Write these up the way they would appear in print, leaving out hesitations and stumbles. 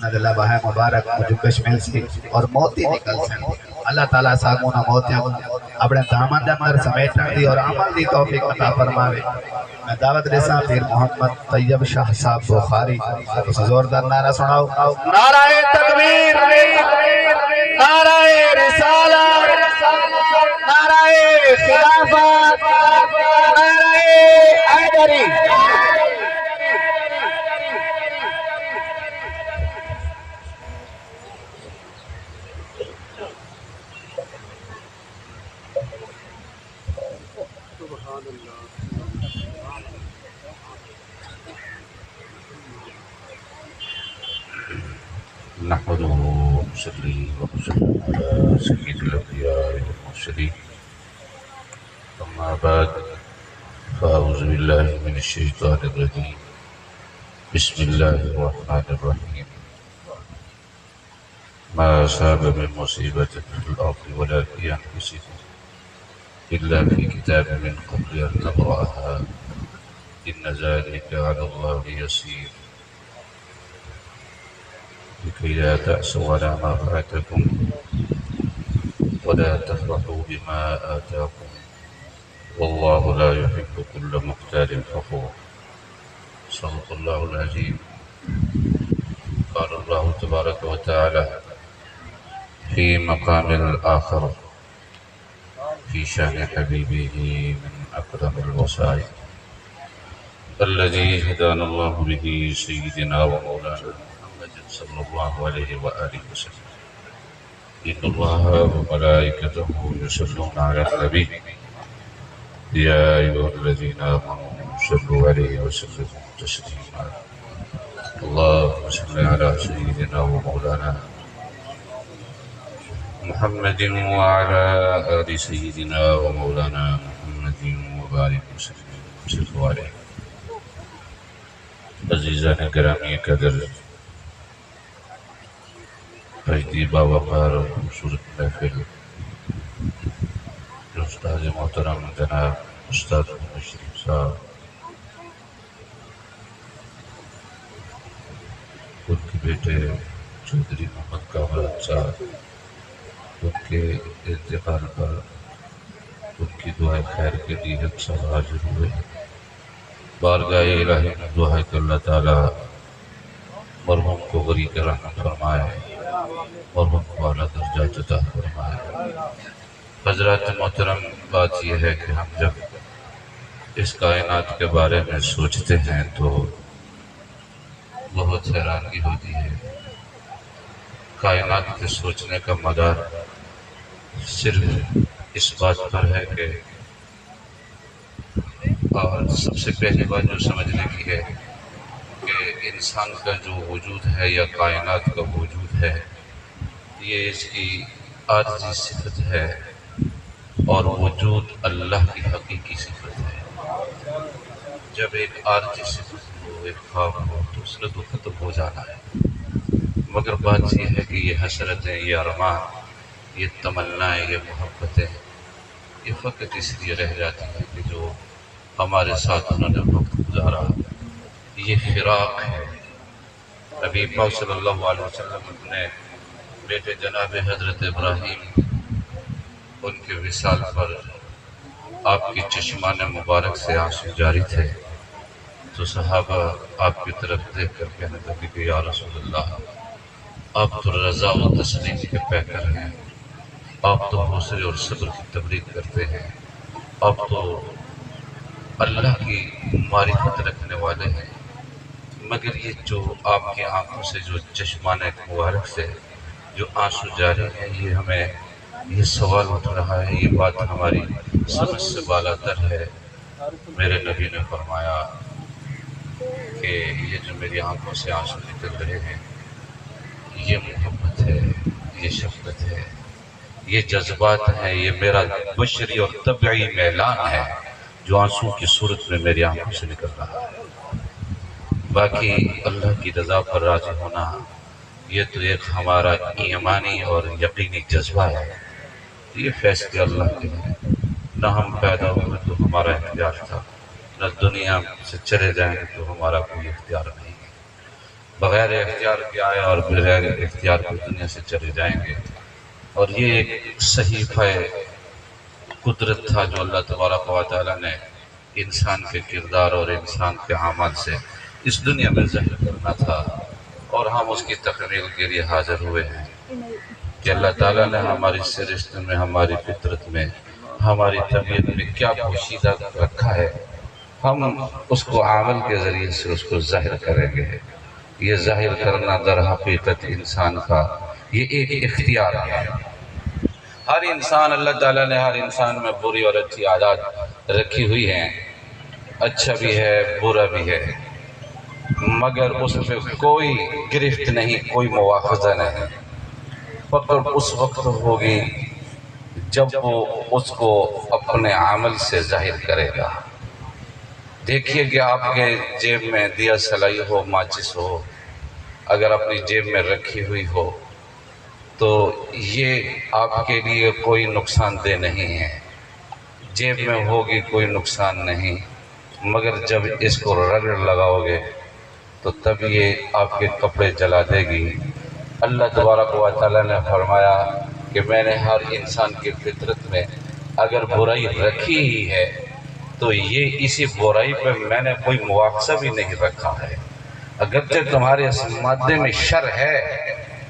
اللہ باہ مبارک مجھے مل سی اور موتی نکل سی اللہ تعالیٰ ساگونا موتیاں اپنے دامن دے اندر سمیٹن دی اور عمل دی توفیق عطا فرماوے میں دعوت رساں پیر محمد طیب شاہ صاحب بخاری اس زوردار نعرہ سناؤ نعرہ تکبیر نعرہ رسالت نعرہ خلافت نعرہ حیدری نحمده ونصلي ونسلم على سيد الأنبياء والمرسلين أما بعد فأعوذ بالله من الشيطان الرجيم بسم الله الرحمن الرحيم ما أصاب من مصيبة في الأرض ولا في أنفسكم إلا في كتاب من قبل أن نبرأها إن ذلك على الله يسير لكي لا تأسوا على ما فاتكم ولا تفرحوا بما آتاكم والله لا يحب كل مختال فخور صدق الله العظيم قال الله تبارك وتعالى في مقام الآخر في شأن حبيبه من أكرم الوصايا الذي هدانا الله به سيدنا ومولانا صلى الله عليه وآله وسلم إن الله وملائكته يصلون على النبي يا أيها الذين آمنوا صلوا عليه وسلموا تسليما اللهم صل على سيدنا ومولانا محمد وعلى آل سيدنا ومولانا محمد وبارك وسلم عليه عزیزان گرامی قدر فجدی باوقار اور خوبصورت محفل جو استاد محترم جناب استاد شریف صاحب ان کے بیٹے چودھری محمد کامران صاحب ان کے انتقال پر ان کی دعائیں خیر کے لیے اکثر حاضر ہوئے بارگاہ الہی میں دعا ہے کہ اللہ تعالیٰ مرحوم کو غریق رحمت فرمائے مرحوم کو اعلیٰ درجات عطا فرمائے حضرات محترم بات یہ ہے کہ ہم جب اس کائنات کے بارے میں سوچتے ہیں تو بہت حیرانگی ہوتی ہے کائنات کے سوچنے کا مدار صرف اس بات پر ہے کہ اور سب سے پہلی بات جو سمجھنے کی ہے کہ انسان کا جو وجود ہے یا کائنات کا وجود ہے یہ اس کی عارضی صفت ہے اور وجود اللہ کی حقیقی صفت ہے جب ایک عارضی صفت ہو ایک خواب ہو تو اس نے تو ختم ہو جانا ہے مگر بات یہ ہے کہ یہ حسرتیں یہ ارمان یہ تمنائیں یہ محبتیں یہ فقط اس لیے رہ جاتی ہیں کہ جو ہمارے ساتھ انہوں نے وقت گزارا یہ فراق ہے نبی پاک صلی اللہ علیہ وسلم اپنے بیٹے جناب حضرت ابراہیم ان کے وصال پر آپ کی چشمان مبارک سے آنسو جاری تھے تو صحابہ آپ کی طرف دیکھ کر کہنے لگے کہ یا رسول اللہ آپ تو رضا و تسلیم کے پیکر ہیں آپ تو حوصلے اور صبر کی تبلیغ کرتے ہیں آپ تو اللہ کی معرفت رکھنے والے ہیں مگر یہ جو آپ کی آنکھوں سے جو چشمان مبارک سے جو آنسو جاری ہیں یہ ہمیں یہ سوال اٹھ رہا ہے یہ بات ہماری سمجھ سے بالاتر ہے میرے نبی نے فرمایا کہ یہ جو میری آنکھوں سے آنسو نکل رہے ہیں یہ محبت ہے یہ شفقت ہے یہ جذبات ہیں یہ میرا بشری اور طبعی میلان ہے جو آنسو کی صورت میں میری آنکھوں سے نکل رہا ہے باقی اللہ کی رضا پر راضی ہونا یہ تو ایک ہمارا ایمانی اور یقینی جذبہ ہے یہ فیصلے اللہ کے ہیں نہ ہم پیدا ہوئے تو ہمارا اختیار تھا نہ دنیا سے چلے جائیں تو ہمارا کوئی اختیار نہیں ہے بغیر اختیار کے آئے اور بغیر اختیار کے دنیا سے چلے جائیں گے۔ اور یہ ایک صحیفہ قدرت تھا جو اللہ تبارک و تعالیٰ نے انسان کے کردار اور انسان کے اعمال سے اس دنیا میں ظاہر کرنا تھا، اور ہم اس کی تکمیل کے لیے حاضر ہوئے ہیں کہ اللہ تعالیٰ نے ہماری سرشت میں، ہماری فطرت میں، ہماری طبیعت میں کیا پوشیدہ رکھا ہے، ہم اس کو عمل کے ذریعے سے اس کو ظاہر کریں گے۔ یہ ظاہر کرنا در حقیقت انسان کا یہ ایک اختیار ہے۔ ہر انسان، اللہ تعالیٰ نے ہر انسان میں بری اور اچھی عادات رکھی ہوئی ہیں، اچھا بھی ہے برا بھی ہے، مگر اس پہ کوئی گرفت نہیں، کوئی مواخذہ نہیں۔ پکڑ اس وقت ہوگی جب وہ اس کو اپنے عمل سے ظاہر کرے گا۔ دیکھیے کہ آپ کے جیب میں دیا سلائی ہو، ماچس ہو، اگر اپنی جیب میں رکھی ہوئی ہو تو یہ آپ کے لیے کوئی نقصان دہ نہیں ہے، جیب میں ہوگی کوئی نقصان نہیں، مگر جب اس کو رگڑ لگاؤ گے تو تب یہ آپ کے کپڑے جلا دے گی۔ اللہ تبارک و تعالیٰ نے فرمایا کہ میں نے ہر انسان کی فطرت میں اگر برائی رکھی ہی ہے تو یہ اسی برائی پہ میں نے کوئی مواخذہ بھی نہیں رکھا ہے۔ اگرچہ تمہارے اس مادے میں شر ہے،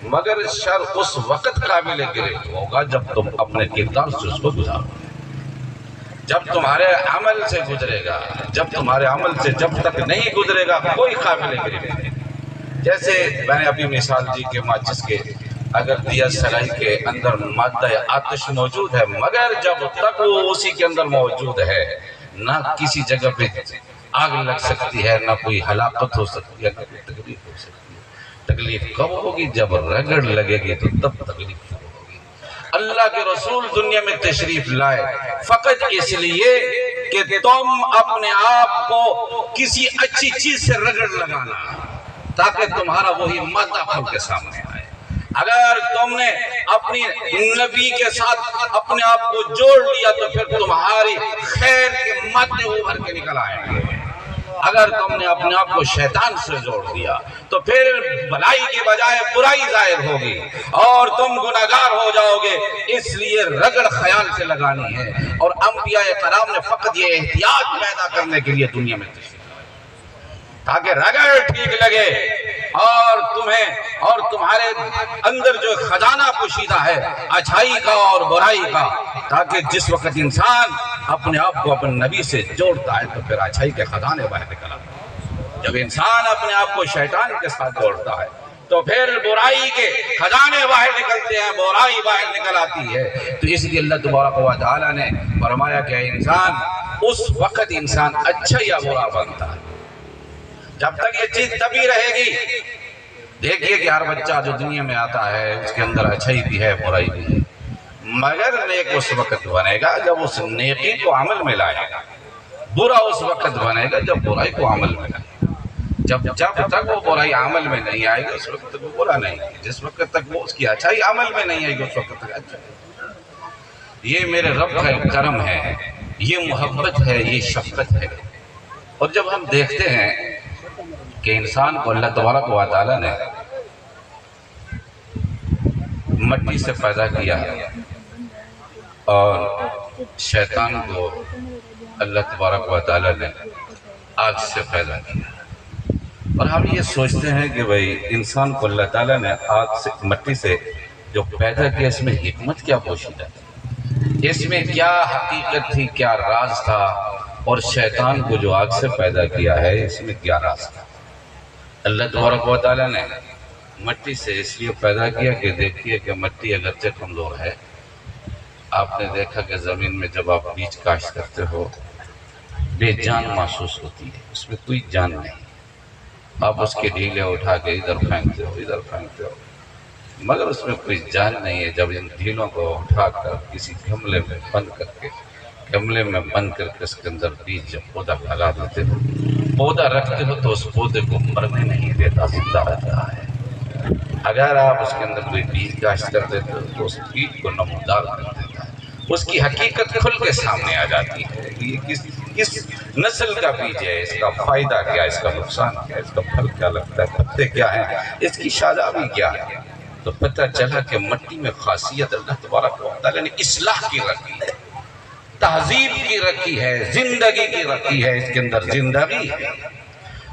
مگر شر اس وقت قابل گرفت ہوگا جب تم اپنے کردار سے اس کو گزارو، جب تمہارے عمل سے گزرے گا۔ جب تمہارے عمل سے جب تک نہیں گزرے گا کوئی قابل گرفت نہیں۔ جیسے میں نے ابھی مثال دی کہ ماچس کے اگر دیا سلائی کے اندر مادہ آتش موجود ہے، مگر جب تک وہ اسی کے اندر موجود ہے نہ کسی جگہ پہ آگ لگ سکتی ہے، نہ کوئی ہلاکت ہو سکتی ہے، نہ کوئی تکلیف ہو سکتی ہے۔ تکلیف کب ہوگی؟ جب رگڑ لگے گی تو تب تکلیف شروع ہوگی۔ اللہ کے رسول دنیا میں تشریف لائے فقط اس لیے کہ تم اپنے آپ کو کسی اچھی چیز سے رگڑ لگانا تاکہ تمہارا وہی مادہ کھل کے سامنے آئے۔ اگر تم نے اپنی نبی کے ساتھ اپنے آپ کو جوڑ لیا تو پھر تمہاری خیر کے مادے ابھر کے نکل آئیں گے۔ اگر تم نے اپنے آپ کو شیطان سے جوڑ دیا تو پھر بھلائی کی بجائے برائی ظاہر ہوگی اور تم گناہگار ہو جاؤ گے۔ اس لیے رگڑ خیال سے لگانی ہے، اور انبیاء کرام نے فقط یہ احتیاط پیدا کرنے کے لیے دنیا میں تشریف تاکہ رگڑ ٹھیک لگے اور تمہیں اور تمہارے اندر جو خزانہ پوشیدہ ہے اچھائی کا اور برائی کا، تاکہ جس وقت انسان اپنے آپ کو اپنے نبی سے جوڑتا ہے تو پھر اچھائی کے خزانے باہر نکل آتے ہیں۔ جب انسان اپنے آپ کو شیطان کے ساتھ جوڑتا ہے تو پھر برائی کے خزانے باہر نکلتے ہیں، برائی باہر نکل آتی ہے۔ تو اس لیے اللہ تبارک و تعالیٰ نے فرمایا کہ انسان اس وقت انسان اچھا یا برا بنتا ہے جب تک یہ چیز تبھی رہے گی۔ دیکھیے کہ ہر بچہ جو دنیا میں آتا ہے اس کے اندر اچھائی بھی ہے برائی بھی ہے، مگر نیک اس وقت بنے گا جب اس نیکی کو عمل میں لائے گا، برا اس وقت بنے گا جب برائی کو عمل میں لائے گا۔ جب تک وہ برائی عمل میں نہیں آئے گی اس وقت تک وہ برا نہیں ہے، جس وقت تک وہ اس کی اچھائی عمل میں نہیں آئے گی اس وقت تک اچھا ہے۔ یہ میرے رب کا ایک کرم ہے، یہ محبت ہے، یہ شفقت ہے۔ اور جب ہم دیکھتے ہیں کہ انسان کو اللہ تبارک و تعالیٰ نے مٹی سے پیدا کیا اور شیطان کو اللہ تبارک و تعالیٰ نے آگ سے پیدا کیا، اور ہم یہ سوچتے ہیں کہ بھئی انسان کو اللہ تعالیٰ نے آگ سے مٹی سے جو پیدا کیا اس میں حکمت کیا پوشیدہ تھی، اس میں کیا حقیقت تھی، کیا راز تھا، اور شیطان کو جو آگ سے پیدا کیا ہے اس میں کیا راز تھا۔ اللہ تبارک و تعالیٰ نے مٹی سے اس لیے پیدا کیا کہ دیکھیے کہ مٹی اگرچہ کمزور ہے، آپ نے دیکھا کہ زمین میں جب آپ بیج کاشت کرتے ہو بے جان محسوس ہوتی ہے، اس میں کوئی جان نہیں، آپ اس کے ڈھیلے اٹھا کے ادھر پھینکتے ہو ادھر پھینکتے ہو، مگر اس میں کوئی جان نہیں ہے۔ جب ان ڈھیلوں کو اٹھا کر کسی گملے میں بند کر کے اس کے اندر بیج جب پودا لگا دیتے ہو، پودا رکھتے ہو تو اس پودے کو مرنے نہیں دیتا، زندہ رہتا ہے۔ اگر آپ اس کے اندر کوئی بیج کاشت کر دیتے ہو تو اس بیج کو نمودار کر دیتا ہے، اس کی حقیقت کھل کے سامنے آ جاتی ہے۔ یہ کس نسل کا بیج ہے، اس کا فائدہ کیا ہے، اس کا نقصان کیا ہے، اس کا پھل کیا لگتا ہے، پتے کیا ہیں، اس کی شادابی کیا ہے؟ تو پتہ چلا کہ مٹی میں خاصیت اللہ تبارک و تعالیٰ نے اصلاح کی رکھی ہے، تہذیب کی رکھی ہے، زندگی کی رکھی ہے، اس کے اندر زندگی ہے،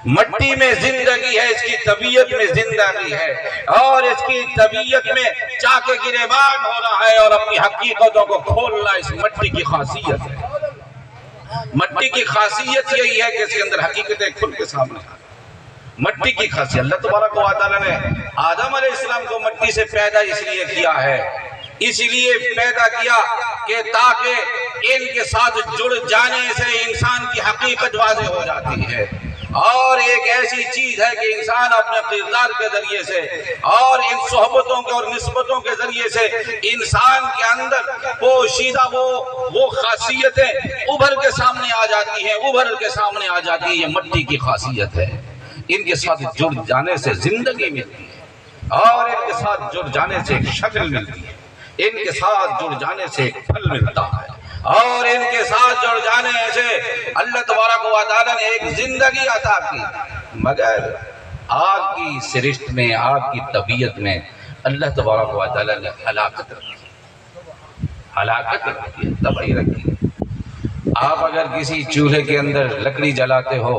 مٹی میں زندگی ہے، اس کی طبیعت میں زندگی ہے، اور اس کی طبیعت میں چاک گریبان ہونا ہے اور اپنی حقیقتوں کو کھولنا اس مٹی کی خاصیت ہے۔ مٹی کی خاصیت یہی ہے کہ اس کے اندر حقیقتیں کھل کے سامنے آئیں۔ مٹی کی خاصیت اللہ تبارک و تعالیٰ نے آدم علیہ السلام کو مٹی سے پیدا اس لیے کیا ہے، اس لیے پیدا کیا کہ تاکہ ان کے ساتھ جڑ جانے سے انسان کی حقیقت واضح ہو جاتی ہے، اور ایک ایسی چیز ہے کہ انسان اپنے کردار کے ذریعے سے اور ان صحبتوں کے اور نسبتوں کے ذریعے سے انسان کے اندر پوشیدہ وہ خاصیتیں ابھر کے سامنے آ جاتی ہیں، ابھر کے سامنے آ جاتی ہے۔ یہ مٹی کی خاصیت ہے، ان کے ساتھ جڑ جانے سے زندگی ملتی ہے، اور ان کے ساتھ جڑ جانے سے ایک شکل ملتی ہے، ان کے ساتھ جڑ جانے سے ایک پھل ملتا ہے، اور ان کے ساتھ جڑ جانے سے اللہ تبارک و تعالیٰ نے ایک زندگی عطا کی۔ مگر آگ کی سرشت میں، آگ کی طبیعت میں اللہ تبارک و تعالیٰ نے ہلاکت رکھی، ہلاکت رکھی، تباہی رکھی۔ آپ اگر کسی چولہے کے اندر لکڑی جلاتے ہو،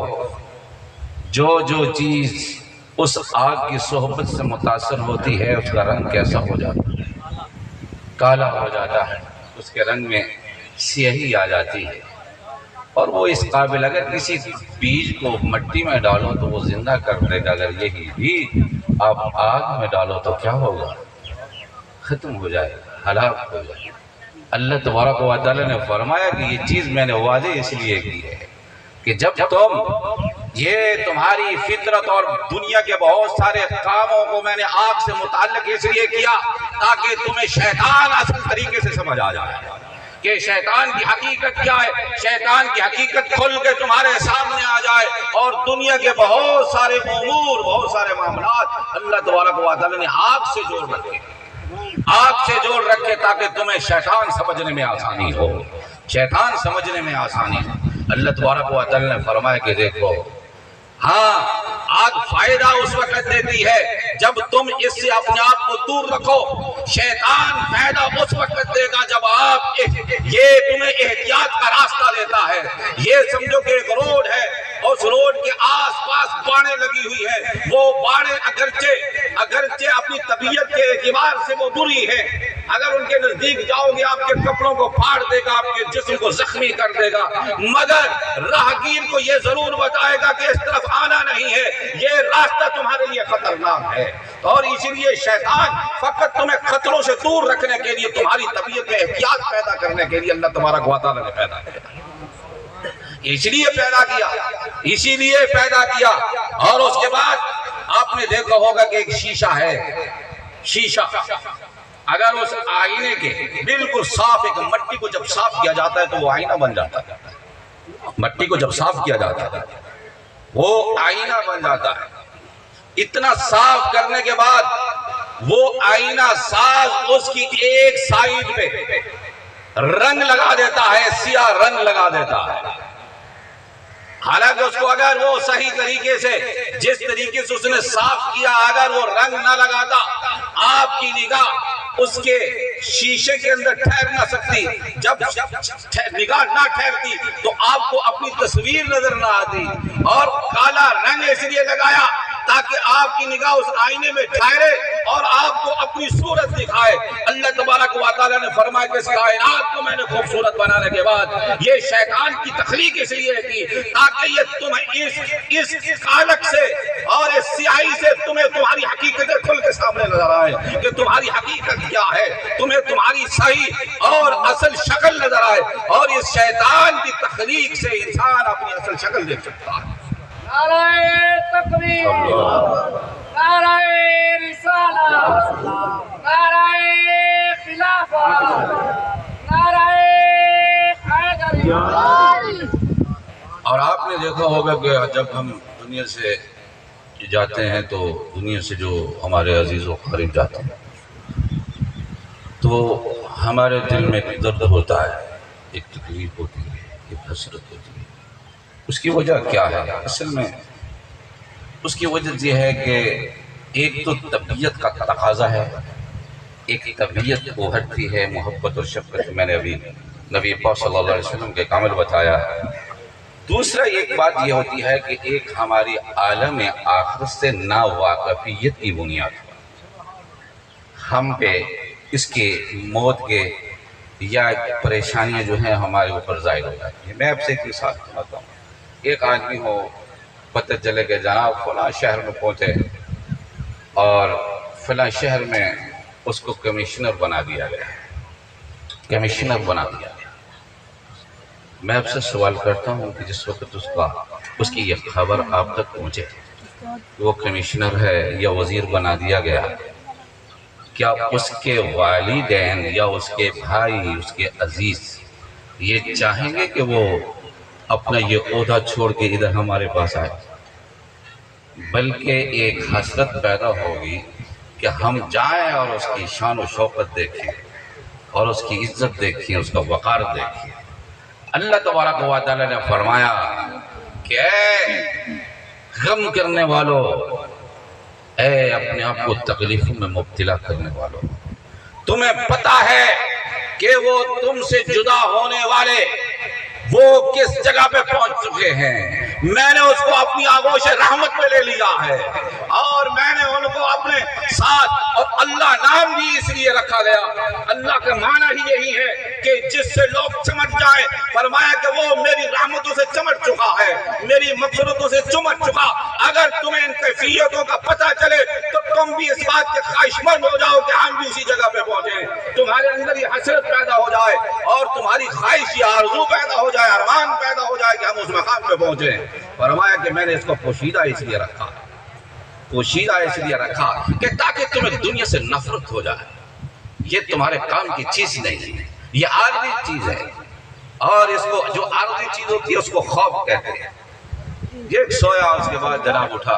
جو چیز اس آگ کی صحبت سے متاثر ہوتی ہے اس کا رنگ کیسا ہو جاتا ہے؟ کالا ہو جاتا ہے، اس کے رنگ میں سیاہی آ جاتی ہے، اور وہ اس قابل اگر کسی بیج کو مٹی میں ڈالو تو وہ زندہ کر دے گا، اگر یہی بیج آپ آگ میں ڈالو تو کیا ہوگا؟ ختم ہو جائے گا، ہلاک ہو جائے گا۔ اللہ تبارک و تعالیٰ نے فرمایا کہ یہ چیز میں نے واضح اس لیے کی ہے کہ جب تم یہ تمہاری فطرت اور دنیا کے بہت سارے کاموں کو میں نے آگ سے متعلق اس لیے کیا تاکہ تمہیں شیطان اصل طریقے سے سمجھ آ جائے کہ شیطان کی حقیقت کیا ہے، شیطان کی حقیقت کھل کے تمہارے سامنے آ جائے، اور دنیا کے بہت سارے امور، بہت سارے معاملات اللہ تبارک و تعالیٰ نے آگ سے جوڑ رکھے، آگ سے جوڑ رکھے تاکہ تمہیں شیطان سمجھنے میں آسانی ہو، شیطان سمجھنے میں آسانی ہو۔ اللہ تبارک و تعالیٰ نے فرمایا کہ دیکھو، ہاں آگ فائدہ اس وقت دیتی ہے جب تم اس سے اپنے آپ کو دور رکھو، شیطان فائدہ اس وقت دے گا جب آپ یہ تمہیں احتیاط کا راستہ دیتا ہے۔ یہ سمجھو کہ ایک روڈ ہے، اس روڈ کے آس پاس باڑیں لگی ہوئی ہے، وہ باڑیں اگرچہ اپنی طبیعت کے اعتبار سے وہ بری ہے، اگر ان کے نزدیک جاؤ گے آپ کے کپڑوں کو پھاڑ دے گا، آپ کے جسم کو زخمی کر دے گا، مگر راہگیر کو یہ ضرور بتائے گا کہ اس طرف آنا نہیں ہے، یہ راستہ تمہارے لیے خطرناک ہے۔ اور اسی لیے شیطان فقط تمہیں خطروں سے دور رکھنے کے لیے، تمہاری طبیعت میں احتیاط پیدا کرنے کے لیے اللہ تبارک و تعالیٰ نے پیدا کیا، اسی لیے پیدا کیا۔ اور اس کے بعد آپ نے دیکھا ہوگا کہ ایک شیشہ ہے، شیشہ اگر اس آئینے کے بالکل صاف، ایک مٹی کو جب صاف کیا جاتا ہے تو وہ آئینہ بن جاتا ہے، مٹی کو جب صاف کیا جاتا ہے وہ آئینہ بن جاتا ہے۔ اتنا صاف کرنے کے بعد وہ آئینہ ساز اس کی ایک سائیڈ پہ رنگ لگا دیتا ہے، سیاہ رنگ لگا دیتا ہے، حالانکہ اس کو اگر وہ صحیح طریقے سے، جس طریقے سے اس نے صاف کیا، اگر وہ رنگ نہ لگاتا، آپ کی نگاہ اس کے شیشے کے اندر ٹھہر نہ سکتی، جب نگاہ نہ ٹھہرتی تو آپ کو اپنی تصویر نظر نہ آتی، اور کالا رنگ اس لیے لگایا تاکہ آپ کی نگاہ اس آئینے میں ٹھہرے اور آپ کو اپنی صورت دکھائے۔ اللہ تبارک و تعالیٰ نے فرمایا کہ اس کائنات کو میں نے خوبصورت بنانے کے بعد یہ شیطان کی تخلیق اس لیے کی تاکہ یہ تمہیں اس کالک سے اور اس سیاہی سے تمہیں تمہاری حقیقتیں کھل کے سامنے نظر آئے کہ تمہاری حقیقت کیا ہے، تمہیں تمہاری صحیح اور اصل شکل نظر آئے، اور اس شیطان کی تخلیق سے انسان اپنی اصل شکل دیکھ سکتا ہے۔ نعرہ تکبیر، نعرہ رسالت، نعرہ خلافت، نعرہ حیدری۔ اور آپ نے دیکھا ہوگا کہ جب ہم دنیا سے جاتے ہیں تو دنیا سے جو ہمارے عزیز و قریب جاتے ہیں تو ہمارے دل میں ایک درد ہوتا ہے، ایک تکلیف ہوتی ہے، ایک حسرت ہوتی ہے۔ اس کی وجہ کیا ہے؟ اصل میں اس کی وجہ یہ ہے کہ ایک تو طبیعت کا تقاضا ہے، ایک طبیعت ابھرتی ہے محبت اور شفقت، میں نے ابھی نبی پاک صلی اللہ علیہ وسلم کے کامل بتایا۔ دوسرا ایک بات یہ ہوتی ہے کہ ایک ہماری عالم آخرت سے ناواقفیت کی بنیاد ہم پہ اس کے موت کے یا پریشانیاں جو ہیں ہمارے اوپر ظاہر ہو جاتی ہیں۔ میں آپ سے ایک مثال سناتا ہوں۔ ایک آدمی ہو، پتہ چلے کہ جناب فلاں شہر میں پہنچے اور فلاں شہر میں اس کو کمشنر بنا دیا گیا، کمشنر بنا دیا گیا۔ میں آپ سے سوال کرتا ہوں کہ جس وقت اس کی یہ خبر آپ تک پہنچے کہ وہ کمشنر ہے یا وزیر بنا دیا گیا، کیا اس کے والدین یا اس کے بھائی، اس کے عزیز یہ چاہیں گے کہ وہ اپنا یہ عہدہ چھوڑ کے ادھر ہمارے پاس آئے؟ بلکہ ایک حسرت پیدا ہوگی کہ ہم جائیں اور اس کی شان و شوکت دیکھیں اور اس کی عزت دیکھیں، اس کا وقار دیکھیں۔ اللہ تبارک و تعالی نے فرمایا کہ اے غم کرنے والو، اے اپنے آپ کو تکلیفوں میں مبتلا کرنے والو، تمہیں پتا ہے کہ وہ تم سے جدا ہونے والے وہ کس جگہ پہ پہنچ چکے ہیں۔ میں نے اس کو اپنی آغوش رحمت میں لے لیا ہے اور میں نے ان کو اپنے ساتھ، اور اللہ نام بھی اس لیے رکھا گیا، اللہ کا معنی ہی یہی ہے کہ جس سے لوگ چمٹ جائیں۔ فرمایا کہ وہ میری رحمتوں سے چمٹ چکا ہے، میری مغفرتوں سے چمٹ چکا۔ اگر تمہیں ان کیفیتوں کا پتہ چلے تو تم بھی اس بات کے خواہش مند ہو جاؤ کہ ہم بھی اسی جگہ پہ پہنچیں، تمہارے اندر یہ حسرت پیدا ہو جائے اور تمہاری خواہش یا آرزو پیدا ہو جائے، ارمان پیدا ہو جائے کہ ہم اس مقام پہ پہنچیں۔ فرمایا کہ میں نے اس کو پوشیدہ اس لیے رکھا، پوشیدہ اس لیے رکھا کہ تاکہ تمہیں دنیا سے نفرت ہو جائے۔ یہ تمہارے کام کی چیز نہیں ہے، یہ عارضی چیز ہے، اور اس کو جو عارضی چیز ہوتی ہے اس کو خوف کہتے ہیں۔ یہ سویا، اس کے بعد جناب اٹھا۔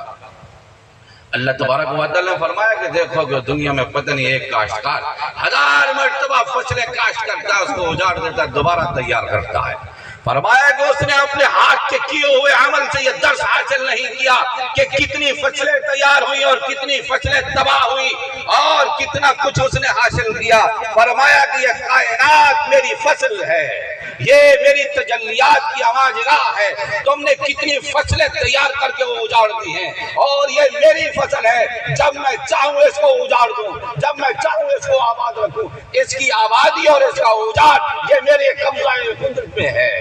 اللہ تبارک و تعالی نے فرمایا کہ دیکھو کہ دنیا میں پتہ نہیں ایک کاشتکار 1000 مرتبہ فصلیں کاشت کرتا ہے، اس کو اجاڑ دیتا ہے، دوبارہ تیار کرتا ہے۔ فرمایا کہ اس نے اپنے ہاتھ کے کیے ہوئے عمل سے یہ درس حاصل نہیں کیا کہ کتنی فصلیں تیار ہوئی اور کتنی فصلیں تباہ ہوئی اور کتنا کچھ اس نے حاصل کیا۔ فرمایا کہ یہ کائنات میری فصل ہے، یہ میری تجلیات کی آماجگاہ ہے، تم نے کتنی فصلیں تیار کر کے وہ اجاڑ دی ہیں، اور یہ میری فصل ہے، جب میں چاہوں اس کو اجاڑ دوں، جب میں چاہوں اس کو آباد رکھوں۔ اس کی آبادی اور اس کا اجاڑ یہ میرے قبضہ قدرت میں ہے۔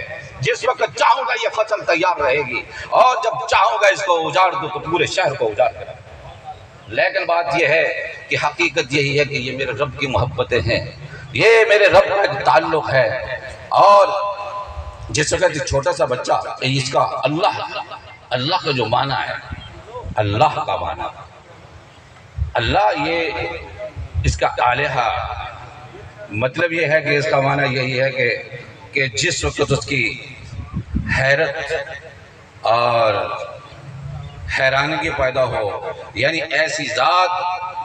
جس وقت چاہوں گا یہ فصل تیار رہے گی، اور جب چاہوں گا اس کو اجاڑ دوں تو پورے شہر کو اجاڑ کریں۔ لیکن بات یہ ہے کہ حقیقت یہی ہے کہ یہ میرے رب کی محبتیں ہیں، یہ میرے رب کا ایک تعلق ہے۔ اور جس وقت چھوٹا سا بچہ اس کا اللہ کا جو معنی ہے، اللہ کا معنی، اللہ یہ اس کا الہ، مطلب یہ ہے کہ اس کا معنی یہی ہے کہ جس وقت اس کی حیرت اور حیرانگی پیدا ہو، یعنی ایسی ذات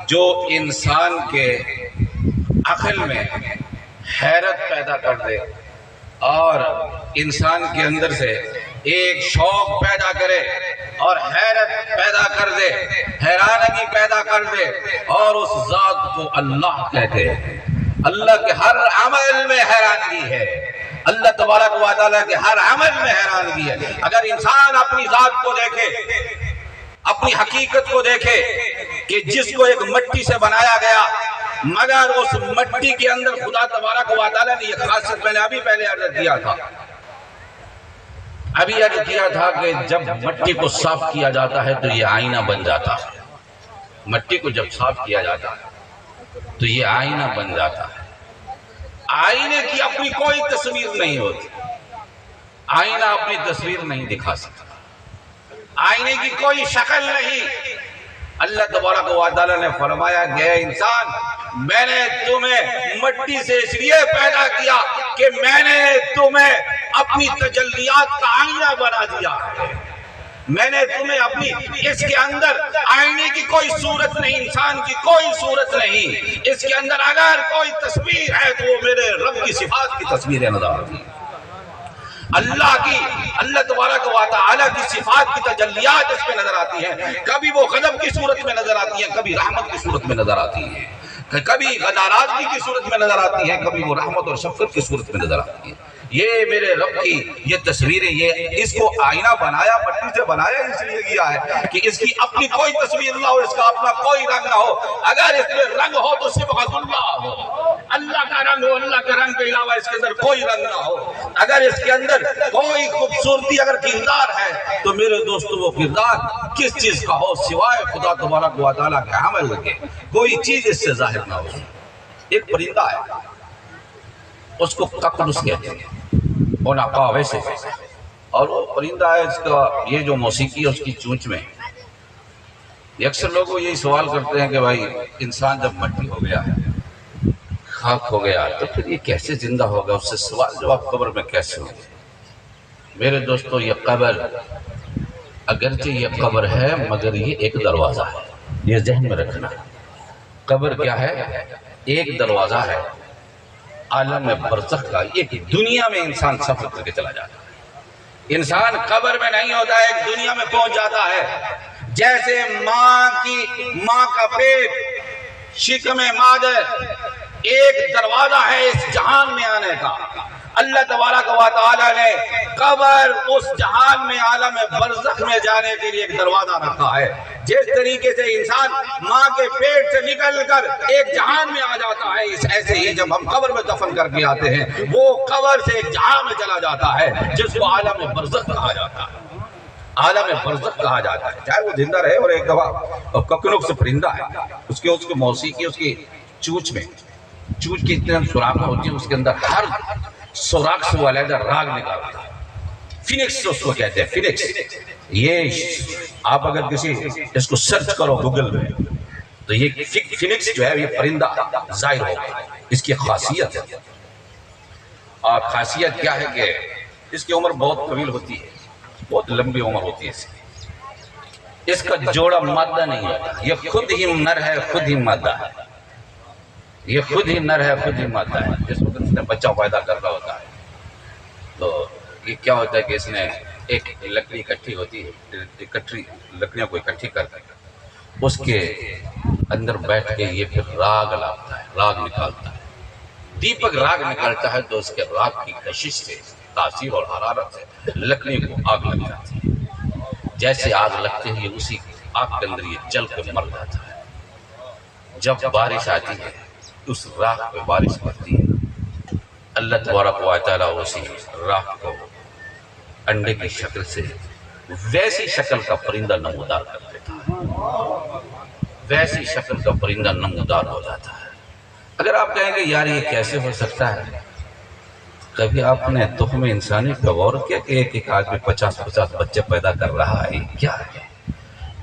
جو انسان کے عقل میں حیرت پیدا کر دے اور انسان کے اندر سے ایک شوق پیدا کرے اور حیرت پیدا کر دے، حیرانگی پیدا کر دے، اور اس ذات کو اللہ کہتے ہیں۔ اللہ کے ہر عمل میں حیرانگی ہے، اللہ تبارک و تعالیٰ کے ہر عمل میں حیرانگی ہے۔ اگر انسان اپنی ذات کو دیکھے، اپنی حقیقت کو دیکھے کہ جس کو ایک مٹی سے بنایا گیا، مگر اس مٹی کے اندر خدا تبارک و تعالیٰ نے یہ خاصیت، میں نے ابھی پہلے عرض کیا تھا کہ جب مٹی کو صاف کیا جاتا ہے تو یہ آئینہ بن جاتا ہے۔ مٹی کو جب صاف کیا جاتا ہے تو یہ آئینہ بن جاتا ہے۔ آئینے کی اپنی کوئی تصویر نہیں ہوتی، آئینہ اپنی تصویر نہیں دکھا سکتا، آئینے کی کوئی شکل نہیں۔ اللہ تبارک و تعالیٰ نے فرمایا کہ اے انسان، میں نے تمہیں مٹی سے اس لیے پیدا کیا کہ میں نے تمہیں اپنی تجلیات کا آئینہ بنا دیا ہے۔ میں نے تمہیں اپنی اس کے اندر آئینے کی کوئی صورت نہیں، انسان کی کوئی صورت نہیں، اس کے اندر اگر کوئی تصویر ہے تو وہ میرے رب کی صفات کی تصویر نظر آتی ہے۔ اللہ تبارک و تعالی کی صفات کی تجلیات اس پہ نظر آتی ہیں. کبھی وہ غضب کی صورت میں نظر آتی ہیں، کبھی رحمت کی صورت میں نظر آتی ہیں، کبھی ناراضگی کی صورت میں نظر آتی ہیں، کبھی وہ رحمت اور شفقت کی صورت میں نظر آتی ہیں. یہ میرے رب کی یہ تصویریں، یہ اس کو آئینہ بنایا، مٹی سے بنایا اس لیے کیا ہے کہ اس کی اپنی کوئی تصویر نہ ہو، اس کا اپنا کوئی رنگ نہ ہو. اگر اس میں رنگ ہو تو صبغۃ اللہ ہو، اللہ کا رنگ ہو، اللہ کے رنگ کے علاوہ اس کے اندر کوئی رنگ نہ ہو. اگر اس کے اندر کوئی خوبصورتی اگر کردار ہے تو میرے دوستو وہ کردار کس چیز کا ہو سوائے خدا تبارک و تعالیٰ کے عمل کے، کوئی چیز اس سے ظاہر نہ ہو. ایک پرندہ ہے، اس کو ککڑس کہتے ہیں، اوناقا ویسے، اور وہ پرندہ ہے، اس کا یہ جو موسیقی ہے اس کی چونچ میں. اکثر لوگوں یہی سوال کرتے ہیں کہ بھائی انسان جب مٹی ہو گیا ہے، خاک ہو گیا، تو پھر یہ کیسے زندہ ہوگا؟ اس سے سوال جواب قبر میں کیسے ہوگا؟ میرے دوستو یہ قبر، اگرچہ یہ قبر ہے مگر یہ ایک دروازہ ہے. یہ ذہن میں رکھنا، قبر کیا ہے؟ ایک دروازہ ہے عالم برزخ کا. ایک دنیا میں انسان سفر کر کے چلا جاتا ہے. انسان قبر میں نہیں ہوتا ہے، ایک دنیا میں پہنچ جاتا ہے. جیسے ماں کا پیٹ، شکم مادر ایک دروازہ ہے اس جہان میں آنے کا. اللہ تبارک و تعالی نے قبر اس جہان میں عالم برزخ میں جانے کے لیے ایک دروازہ رکھا ہے. جس طریقے سے انسان ماں کے پیٹ سے نکل کر ایک جہان میں آ جاتا ہے، ایسے ہی جب ہم قبر میں دفن کر کے آتے ہیں وہ قبر سے ایک جہان میں چلا جاتا ہے جس کو عالم برزخ کہا جاتا ہے. عالم برزخ کہا جاتا ہے، چاہے وہ زندہ رہے. اور ایک دفعہ ککنک سے پرندہ ہے، اس کی موسیقی، اس کی چونچ میں، چونچ کی اتنے سوراخ ہوتی ہیں، اس کے اندر ہر سوراخ سے وہ علیحدہ راگ نکالتا ہے. فینکس اس کو کہتے ہیں، فینکس. یہ آپ اگر کسی اس کو سرچ کرو گوگل میں تو یہ فینکس جو ہے یہ پرندہ ظاہر ہوگا. اس کی خاصیت ہے، اور خاصیت کیا ہے کہ اس کی عمر بہت طویل ہوتی ہے، بہت لمبی عمر ہوتی ہے. اس کا جوڑا مادہ نہیں ہوتا، یہ خود ہی نر ہے، خود ہی مادہ ہے. یہ خود ہی نر ہے، خود ہی مادہ ہے. جس وقت اس نے بچہ پیدا کر رہا ہوتا ہے تو یہ کیا ہوتا ہے کہ اس نے ایک لکڑی اکٹھی ہوتی ہے، لکڑیاں کو اکٹھی کر کے اس کے اندر بیٹھ کے یہ پھر راگ لاتا ہے، راگ نکالتا ہے. دیپک راگ نکالتا ہے تو اس کے راگ کی کشش سے، تاثیر اور حرارت سے لکڑی کو آگ لگ جاتی ہے. جیسے آگ لگتے ہی اسی آگ کے اندر یہ جل کے مر جاتا ہے. جب بارش آتی ہے اس راہ پہ بارش پڑتی ہے، اللہ تبارک و تعالیٰ اسی راہ کو انڈے کی شکل سے ویسی شکل کا پرندہ نمودار کر دیتا ہے، ویسی شکل کا پرندہ نمودار ہو جاتا ہے. اگر آپ کہیں گے یار یہ کیسے ہو سکتا ہے، کبھی آپ نے تخم انسانی پہ غور کیا کہ ایک آدمی 50 بچے پیدا کر رہا ہے؟ کیا ہے؟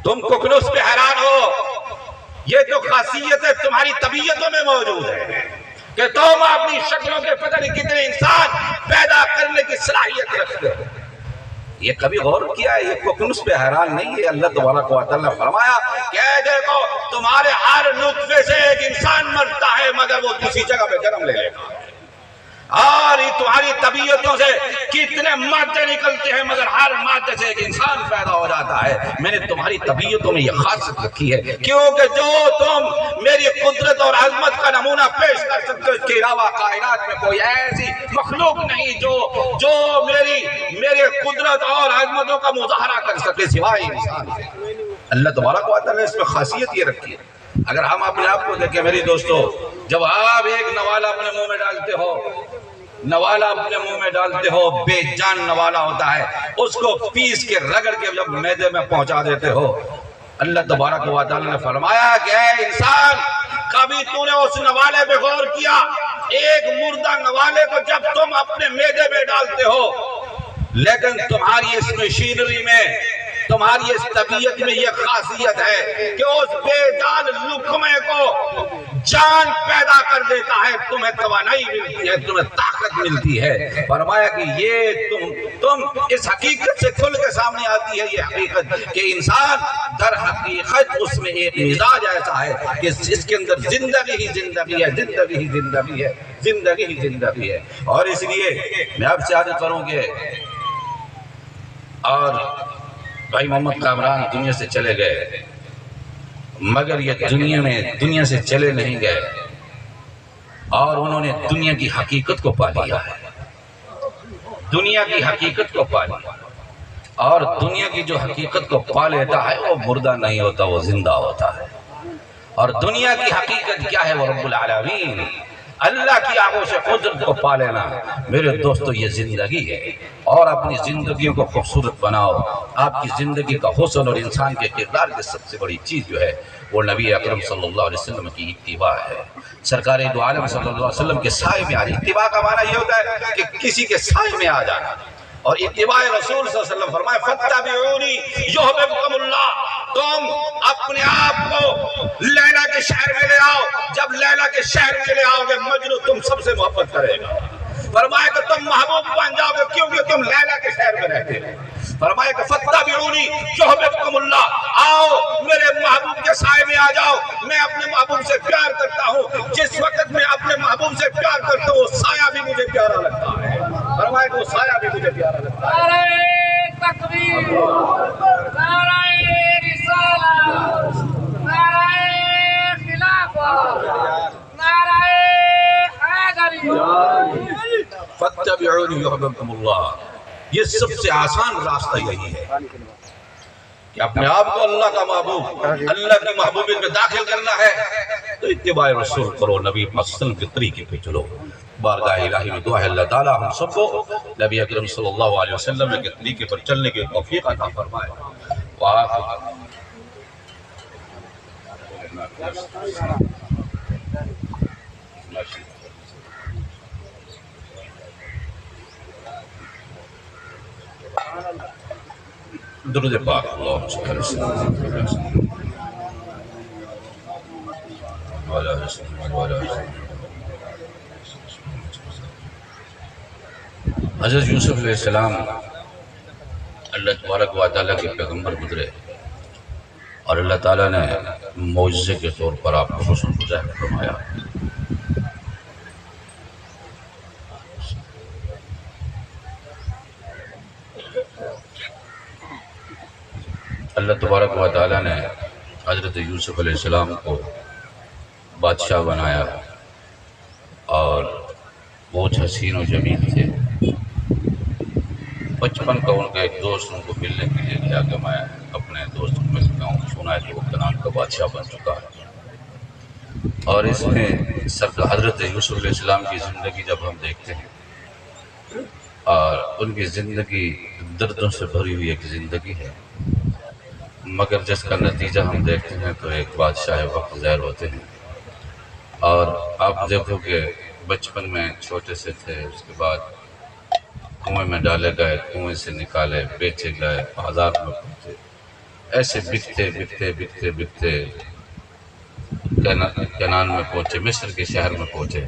تم ککنوس پہ حیران ہو. یہ تو خاصیت ہے تمہاری طبیعتوں میں موجود ہے کہ تم اپنی شکلوں کے پتہ نہیں کتنے انسان پیدا کرنے کی صلاحیت رکھتے ہو. یہ کبھی غور کیا ہے؟ یہ ککنوس پہ حیران نہیں ہے. اللہ تبارک و تعالیٰ نے فرمایا کہ دیکھو تمہارے ہر نطفے سے ایک انسان مرتا ہے مگر وہ کسی جگہ پہ جنم لے لے گا. اور تمہاری طبیعتوں سے کتنے مادے نکلتے ہیں مگر ہر مادے سے ایک انسان پیدا ہو جاتا ہے. میں نے تمہاری طبیعتوں میں یہ خاصیت رکھی ہے کیونکہ جو تم میری قدرت اور عظمت کا نمونہ پیش کر سکتے ہو اس کے علاوہ کائنات میں کوئی ایسی مخلوق نہیں جو میرے قدرت اور عظمتوں کا مظاہرہ کر سکے سوائے انسان. اللہ تبارک و تعالیٰ نے اس میں خاصیت یہ رکھی ہے. اگر ہم اپنے آپ کو دیکھیں میری دوستو، جب آپ ایک نوالا اپنے منہ میں ڈالتے ہو، نوالا اپنے منہ میں ڈالتے ہو، بے جان نوالا ہوتا ہے، اس کو پیس کے رگڑ کے جب معدے میں پہنچا دیتے ہو، اللہ تبارک و تعالیٰ نے فرمایا کہ اے انسان کبھی تو نے اس نوالے پہ غور کیا؟ ایک مردہ نوالے کو جب تم اپنے معدے میں ڈالتے ہو لیکن تمہاری اس مشینری میں تمہاری اس طبیعت میں یہ خاصیت ہے کہ اس بے جان لقمے کو جان پیدا کر دیتا ہے، تمہیں توانائی ملتی ہے، تمہیں طاقت ملتی ہے۔ فرمایا کہ یہ تم اس حقیقت سے کھل کے سامنے آتی ہے یہ حقیقت کہ انسان در حقیقت اس میں ایک مزاج ایسا ہے کہ اس کے اندر زندگی ہی زندگی ہے، زندگی ہی زندگی ہے، زندگی ہی زندگی ہے۔ اور اس لیے میں آپ سے عرض کروں گے، اور بھائی محمد کامران دنیا سے چلے گئے، مگر یہ دنیا سے چلے نہیں گئے، اور انہوں نے دنیا کی حقیقت کو پا لیا ہے، دنیا کی حقیقت کو پا لیا، اور دنیا کی جو حقیقت کو پا لیتا ہے وہ مردہ نہیں ہوتا، وہ زندہ ہوتا ہے۔ اور دنیا کی حقیقت کیا ہے؟ وہ رب العالمین اللہ کی آغوش قدرت کو پا لینا۔ میرے دوستو یہ زندگی ہے، اور اپنی زندگیوں کو خوبصورت بناؤ۔ آپ کی زندگی کا حسن اور انسان کے کردار کی سب سے بڑی چیز جو ہے وہ نبی اکرم صلی اللہ علیہ وسلم کی اتباع ہے۔ سرکار دو عالم صلی اللہ علیہ وسلم کے سائے میں آنا۔ اتباع کا معنی یہ ہوتا ہے کہ کسی کے سائے میں آ جانا، اور اتباع رسول صلی اللہ علیہ وسلم فرمائے فَاتَّبِعُونِي يُحْبِبْكُمُ اللَّهُ، تم اپنے آپ کو لیلا کے شہر میں لے آؤ، جب لیلا کے شہر میں لے آؤ گے مجنو تم سب سے محبت کرے گا۔ فرمایا کہ تم محبوب بن جاؤ گے کیونکہ تم لیلا کے شہر میں رہتے ہو۔ فرمایا کہ فَاتَّبِعُونِي يُحْبِبْكُمُ اللَّهُ، آؤ میرے محبوب کے سائے میں آ جاؤ، میں اپنے محبوب سے پیار کرتا ہوں، جس وقت میں اپنے محبوب سے پیار کرتا ہوں وہ سایہ بھی مجھے پیارا لگتا ہے۔ فرمایا کہ وہ سایہ بھی مجھے پیارا لگتا ہے۔ نعرہ تکبیر، نعرہ رسالت، نعرہ خلافت، نعرہ حیدری۔ فَاتَّبِعُونِي يُحْبِبْكُمُ اللَّهُ، یہ سب سے آسان راستہ یہی ہے کہ اپنے آپ کو اللہ کا محبوب، اللہ کی محبوبیت میں داخل کرنا ہے تو اتباع رسول کرو، نبی صلی اللہ علیہ وسلم کے طریقے پہ چلو۔ بارگاہ الہی میں دعا ہے اللہ تعالیٰ ہم سب کو نبی اکرم صلی اللہ علیہ وسلم کے طریقے پر چلنے کی توفیق عطا فرمائے۔ درود پاک اللہم صلی اللہ علیہ وسلم۔ حضرت یوسف علیہ السلام اللہ تبارک و تعالیٰ کے پیغمبر گزرے، اور اللہ تعالیٰ نے معجزے کے طور پر آپ کو حسن کو ظاہر فرمایا۔ اللہ تبارک و تعالیٰ نے حضرت یوسف علیہ السلام کو بادشاہ بنایا، اور بہت حسین و جمیل تھے۔ بچپن کا ان کا ایک دوست ان کو ملنے کے لیے گیا کہ میں اپنے دوست کو ملتا ہوں، سنا ہے کہ وہ کنعان کا بادشاہ بن چکا ہے۔ اور اس میں حضرت یوسف علیہ السلام کی زندگی جب ہم دیکھتے ہیں، اور ان کی زندگی دردوں سے بھری ہوئی ایک زندگی ہے، مگر جس کا نتیجہ ہم دیکھتے ہیں تو ایک بادشاہ وقت ظاہر ہوتے ہیں۔ اور آپ دیکھو کہ بچپن میں چھوٹے سے تھے، اس کے بعد کنویں میں ڈالے گئے، کنویں سے نکالے، بیچے گئے، بازار میں پہنچے، ایسے بکتے بکتے بکتے بکتے کنعان میں پہنچے، مصر کے شہر میں پہنچے،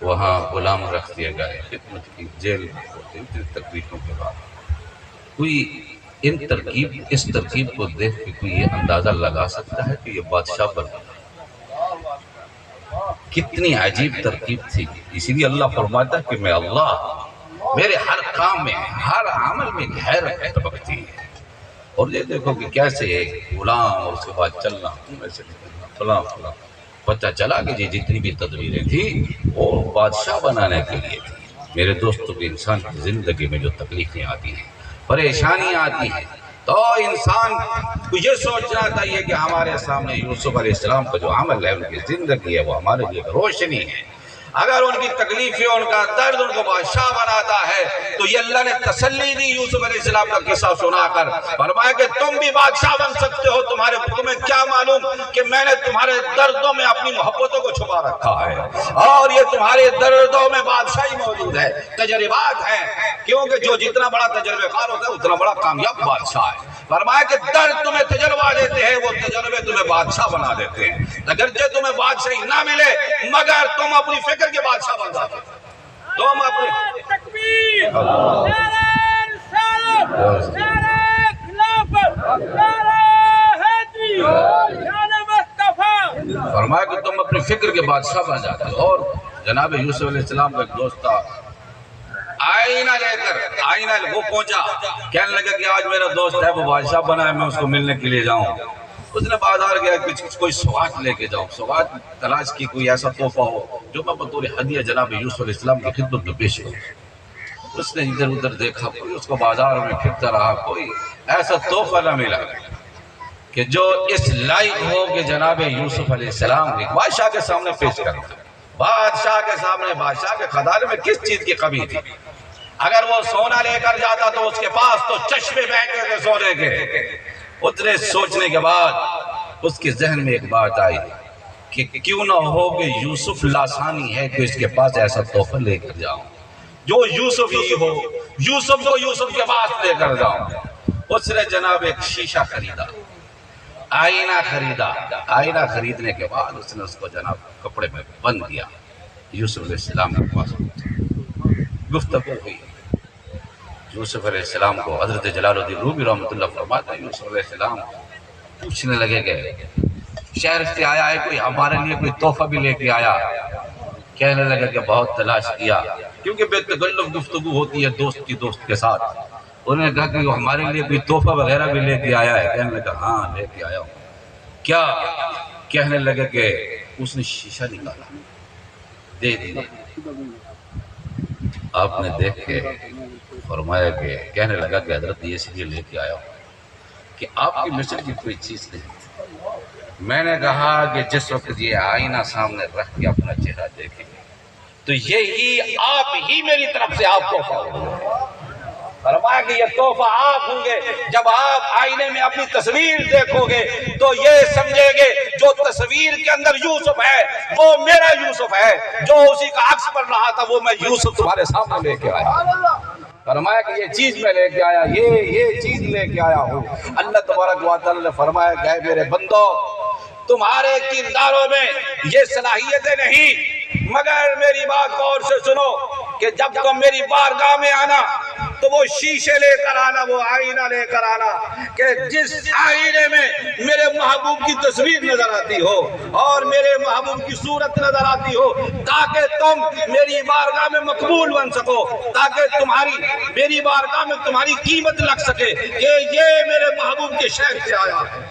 وہاں غلام رکھ دیے گئے، خدمت کی جیل میں پہنچے، اتنی تکلیفوں کے بعد کوئی اس ترکیب کو دیکھ کے کوئی یہ اندازہ لگا سکتا ہے کہ یہ بادشاہ بن گیا؟ کتنی عجیب ترکیب تھی۔ اسی لیے اللہ فرماتا ہے کہ میں اللہ میرے ہر کام میں، ہر عمل میں حیرت طبقتی ہے۔ اور یہ دیکھو کہ کیسے ایک غلام اور اس کے بعد چلنا، ایسے فلاں فلاں، پتہ چلا کہ جتنی بھی تدبیریں تھیں وہ بادشاہ بنانے کے لیے تھی۔ میرے دوستوں کے انسان کی زندگی میں جو تکلیفیں آتی ہیں، پریشانیاں آتی ہیں، تو انسان کو یہ سوچنا چاہیے کہ ہمارے سامنے یوسف علیہ السلام کا جو عمل ہے، ان کی زندگی ہے، وہ ہمارے لیے روشنی ہے۔ اگر ان کی تکلیفیں، ان کا درد ان کو بادشاہ بناتا ہے تو یہ اللہ نے تسلی دی یوسف علیہ السلام کا قصہ سنا کر، فرمایا کہ تم بھی بادشاہ بن سکتے ہو، تمہیں کیا معلوم کہ میں نے تمہارے دردوں میں اپنی محبتوں کو چھپا رکھا ہے، اور یہ تمہارے دردوں میں بادشاہی موجود ہے، تجربات ہیں، کیونکہ جو جتنا بڑا تجربہ کار ہوتا ہے اتنا بڑا کامیاب بادشاہ ہے۔ فرمایا کہ در تمہیں تجربہ دیتے ہیں، وہ تجربے تمہیں بادشاہ بنا دیتے ہیں، اگرچہ تمہیں بادشاہی نہ ملے مگر تم اپنی فکر کے بادشاہ بن جاتے ہیں۔ تم اپنی تکبیر، نعرہ رسالت، نعرہ خلافت، نعرہ حیدری، نعرہ مصطفیٰ۔ فرمایا کہ تم اپنی فکر کے بادشاہ بن جاتے ہو۔ اور جناب یوسف علیہ السلام کا ایک دوست تھا، آئینہ لے کر وہ پہنچا، کہنے لگا کہ آج میرا دوست ہے وہ بادشاہ بنا ہے، میں اس کو ملنے کے لیے جاؤں۔ اس نے بازار گیا کہ کوئی سوغات لے کے جاؤں، سوغات تلاش کی، کوئی ایسا تحفہ ہو جو میں بطور ہدیہ جناب یوسف علیہ السلام کی خدمت میں پیش کروں۔ اس نے ادھر ادھر دیکھا، کوئی اس کو بازار میں پھرتا رہا، کوئی ایسا تحفہ نہ ملا کہ جو اس لائق ہو کہ جناب یوسف علیہ السلام کو بادشاہ کے سامنے پیش کرنا۔ بادشاہ کے سامنے، بادشاہ کے خزانے میں کس چیز کی کمی تھی؟ اگر وہ سونا لے کر جاتا تو اس کے پاس تو چشمے بہتے تھے سونے کے۔ اتنے سوچنے کے بعد اس کے ذہن میں ایک بات آئی کہ کیوں نہ ہو کہ یوسف لاسانی ہے کہ اس کے پاس ایسا تحفہ لے کر جاؤں جو یوسف ہی ہو، یوسف کو یوسف کے پاس لے کر جاؤں۔ اس نے جناب ایک شیشہ خریدا، آئینہ خریدا۔ آئینہ خریدنے کے بعد اس نے اس کو جناب کپڑے میں بند کیا۔ یوسف علیہ السلام کے پاس گفتگو ہوئی۔ یوسف علیہ السلام کو حضرت جلال الدین رومی رحمۃ اللہ فرماتے ہیں، یوسف علیہ السلام پوچھنے لگے کہ شہر سے آیا ہے کوئی ہمارے لیے کوئی تحفہ بھی لے کے آیا؟ کہنے لگا کہ بہت تلاش کیا، کیونکہ بے تکلف گفتگو ہوتی ہے دوست کی دوست کے ساتھ۔ انہوں نے کہا کہ وہ ہمارے لیے کوئی تحفہ وغیرہ بھی لے کے آیا ہے؟ کہنے لگا ہاں لے کے آیا ہوں۔ کیا؟ کہنے لگا کہ اس نے شیشہ نکالا، دے دیا۔ آپ نے دیکھ کے فرمایا کہ کہنے لگا کہ حضرت یہ اس لیے لے کے آیا ہوں کہ آپ کی مثل کی کوئی چیز نہیں تھی۔ میں نے کہا کہ جس وقت یہ آئینہ سامنے رکھ کے اپنا چہرہ دیکھیں گے تو یہی آپ ہی میری طرف سے آپ تحفہ ہوگا۔ فرمایا کہ یہ تحفہ آپ ہوں گے۔ جب آپ آئینے میں اپنی تصویر دیکھو گے تو یہ سمجھے گے جو تصویر کے اندر یوسف ہے وہ میرا یوسف ہے، جو اسی کا عکس پر رہا تھا وہ میں یوسف تمہارے سامنے لے کے آیا۔ فرمایا کہ یہ چیز میں لے کے آیا، یہ چیز لے کے آیا ہوں۔ اللہ تبارک و تعالی نے فرمایا کہ اے میرے بندو، تمہارے کرداروں میں یہ صلاحیتیں نہیں، مگر میری بات غور سے سنو کہ جب تم میری بارگاہ میں آنا تو وہ شیشے لے کر آنا، وہ آئینہ لے کر آنا کہ جس آئینے میں میرے محبوب کی تصویر نظر آتی ہو اور میرے محبوب کی صورت نظر آتی ہو، تاکہ تم میری بارگاہ میں مقبول بن سکو، تاکہ میری بارگاہ میں تمہاری قیمت لگ سکے کہ یہ میرے محبوب کے شہر سے آیا ہے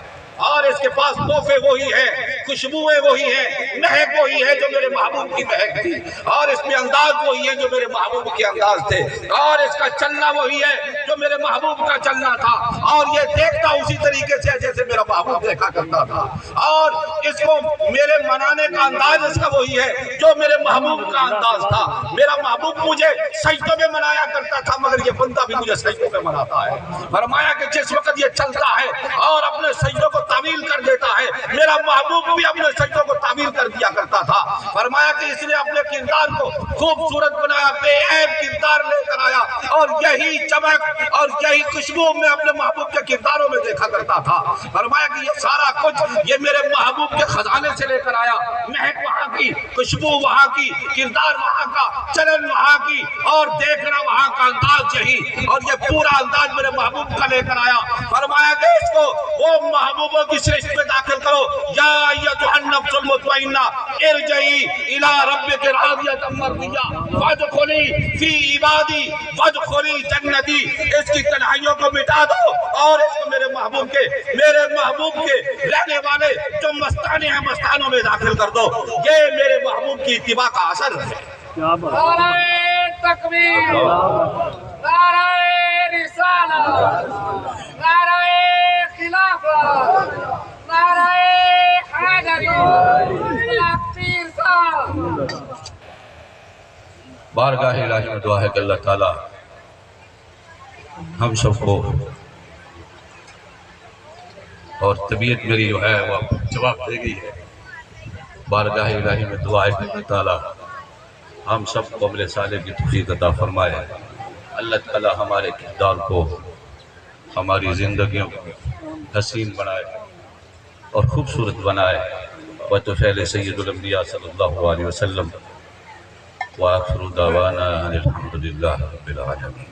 اور اس کے پاس تحفے وہی ہیں، خوشبوئیں وہی ہیں، مہک وہی ہے جو میرے محبوب کی مہک تھی، اور اس میں انداز وہی ہے جو میرے محبوب کے انداز تھے، اور اس کا چلنا وہی ہے جو میرے محبوب کا چلنا تھا، اور یہ دیکھتا اسی طریقے سے جیسے میرا محبوب دیکھا کرتا تھا، اور اس کو میرے منانے کا انداز اس کا وہی ہے جو میرے محبوب کا انداز تھا۔ میرا محبوب مجھے سجدوں میں منایا کرتا تھا مگر یہ بندہ بھی مجھے سجدوں میں مناتا ہے۔ فرمایا کہ جس وقت یہ چلتا ہے اور اپنے سجدوں کو تعمیل کر دیتا ہے، میرا محبوب بھی اپنے سجدوں کو تعمیل کر دیا کرتا تھا۔ فرمایا کہ اس نے اپنے کردار کو خوبصورت بنایا، بے عیب کردار لے کر آیا، اور یہی چمک اور یہی خوشبو میں اپنے محبوب کے کرداروں میں دیکھا کرتا تھا۔ فرمایا کہ یہ سارا کچھ یہ میرے محبوب کے خزانے سے لے کر آیا، مہک وہاں کی، خوشبو وہاں کی، کردار وہاں کا، چلن وہاں کی، اور دیکھنا وہاں کا انداز یہی، اور یہ پورا انداز میرے محبوب کا لے کر آیا۔ فرمایا کہ اس کو وہ محبوبوں کی سرشت میں داخل کرو، یا ایتھا النفس المطمئنہ ارجعی الی ربک راضیۃ مرضیہ فادخلی فی عبادی وادخلی جنتی۔ اس کی تنہائیوں کو مٹا دو اور اس کو میرے محبوب کے رہنے والے جو مستانے ہیں مستانوں میں داخل کر دو۔ یہ میرے محبوب کی اتباع کا اثر ہے۔ نعرہ تکبیر، نعرہ رسالت، نعرہ خلافت، نعرہ حیدری، تکبیر صاحب۔ بارگاہ الہی میں دعا ہے کہ اللہ تعالی ہم سب کو، اور طبیعت میری جو ہے وہ جواب دے گئی ہے، بارگاہ الہی میں دعا ہے کہ اللہ تعالی ہم سب کو عمل صالح کی توفیق عطا فرمائے۔ اللہ تعالی ہمارے کردار کو ہماری زندگیوں کو حسین بنائے اور خوبصورت بنائے. وتفعل سید الانبیاء صلی اللہ علیہ وسلم. وآخر دعوانا ان الحمد للہ رب العالمین.